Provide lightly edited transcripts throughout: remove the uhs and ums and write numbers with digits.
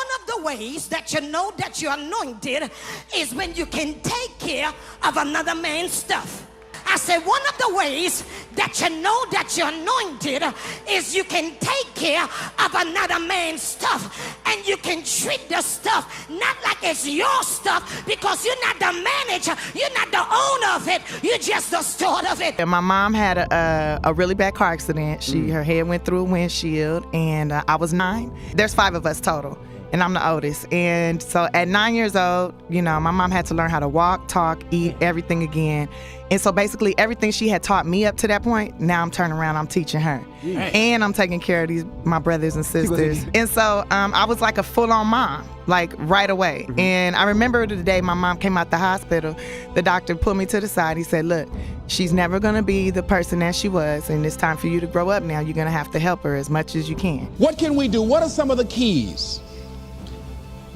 one of the ways that you know that you're anointed is when you can take care of another man's stuff. I said one of the ways that you know that you're anointed is you can take care of another man's stuff, and you can treat the stuff not like it's your stuff, because you're not the manager, you're not the owner of it, you're just the steward of it. And my mom had a really bad car accident. Her head went through a windshield, and I was 9. There's 5 of us total, and I'm the oldest. And so at 9 years old, you know, my mom had to learn how to walk, talk, eat, everything again. And so basically everything she had taught me up to that point, now I'm turning around, I'm teaching her. Right. And I'm taking care of my brothers and sisters. And so I was like a full-on mom, like right away. Mm-hmm. And I remember the day my mom came out the hospital, the doctor pulled me to the side. He said, look, she's never gonna be the person that she was, and it's time for you to grow up now. You're gonna have to help her as much as you can. What can we do? What are some of the keys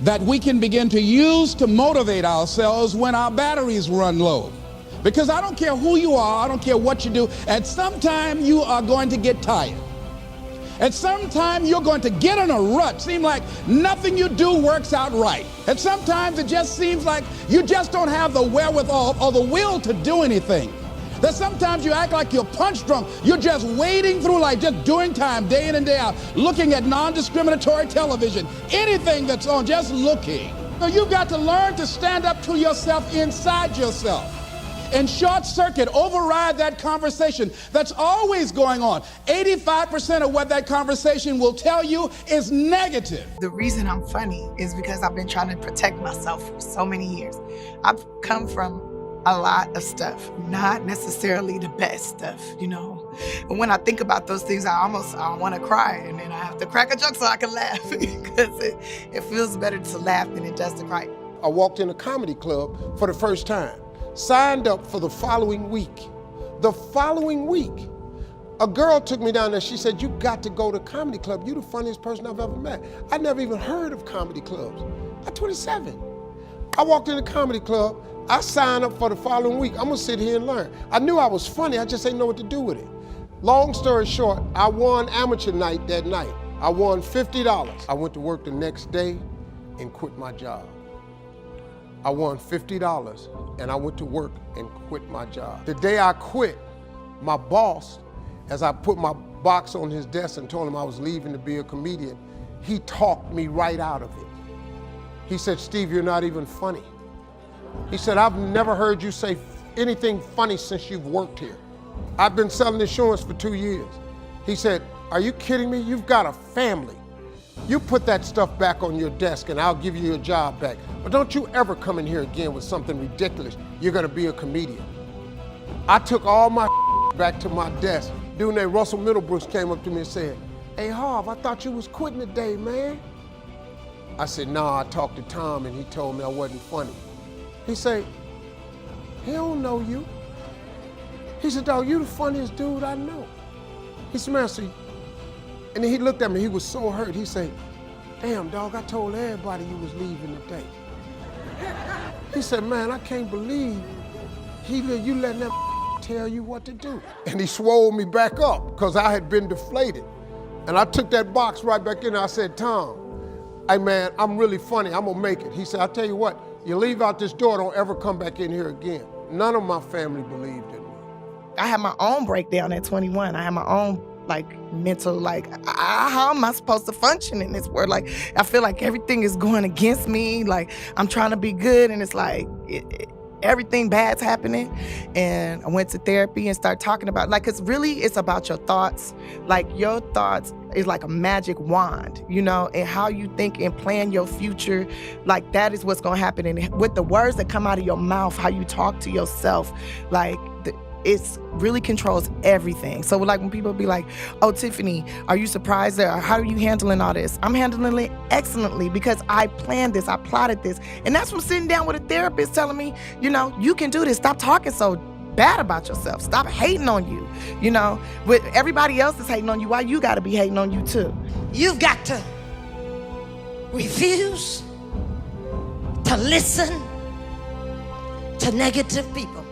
that we can begin to use to motivate ourselves when our batteries run low? Because I don't care who you are, I don't care what you do, at some time you are going to get tired. At some time you're going to get in a rut, seem like nothing you do works out right. And sometimes it just seems like you just don't have the wherewithal or the will to do anything. That sometimes you act like you're punch drunk. You're just wading through life, just doing time day in and day out, looking at non-discriminatory television, anything that's on, just looking. So you've got to learn to stand up to yourself inside yourself and short circuit, override that conversation that's always going on. 85% of what that conversation will tell you is negative. The reason I'm funny is because I've been trying to protect myself for so many years. I've come from a lot of stuff, not necessarily the best stuff, you know. And when I think about those things, I want to cry, and then I have to crack a joke so I can laugh, because it feels better to laugh than it does to cry. I walked in a comedy club for the first time, signed up for the following week. The following week, a girl took me down there. She said, you got to go to comedy club. You're the funniest person I've ever met. I never even heard of comedy clubs. I'm 27. I walked in the comedy club. I signed up for the following week. I'm gonna sit here and learn. I knew I was funny, I just didn't know what to do with it. Long story short, I won amateur night that night. I won $50. I went to work the next day and quit my job. I won $50 and I went to work and quit my job. The day I quit, my boss, as I put my box on his desk and told him I was leaving to be a comedian, he talked me right out of it. He said, Steve, you're not even funny. He said, I've never heard you say anything funny since you've worked here. I've been selling insurance for 2 years. He said, are you kidding me? You've got a family. You put that stuff back on your desk and I'll give you your job back. But don't you ever come in here again with something ridiculous. You're gonna be a comedian. I took all my back to my desk. Dude named Russell Middlebrooks came up to me and said, hey Harv, I thought you was quitting today, man. I said, nah, I talked to Tom and he told me I wasn't funny. He said, he don't know you. He said, dog, you the funniest dude I know. He said, man, see, and then he looked at me, he was so hurt. He said, damn, dog, I told everybody you was leaving today. He said, man, I can't believe you letting that tell you what to do. And he swole me back up because I had been deflated. And I took that box right back in and I said, Tom, hey man, I'm really funny, I'm gonna make it. He said, I'll tell you what, you leave out this door, don't ever come back in here again. None of my family believed in me. I had my own breakdown at 21. I had my own mental, how am I supposed to function in this world? I feel like everything is going against me. I'm trying to be good, and it's everything bad's happening. And I went to therapy and started talking about, cause really it's about your thoughts. Your thoughts is like a magic wand, you know, and how you think and plan your future, that is what's gonna happen. And with the words that come out of your mouth, how you talk to yourself, it really controls everything. So when people be like, oh, Tiffany, are you surprised? Or how are you handling all this? I'm handling it excellently because I planned this, I plotted this. And that's from sitting down with a therapist telling me, you know, you can do this. Stop talking so bad about yourself. Stop hating on you. You know, with everybody else is hating on you, why you gotta be hating on you too? You've got to refuse to listen to negative people.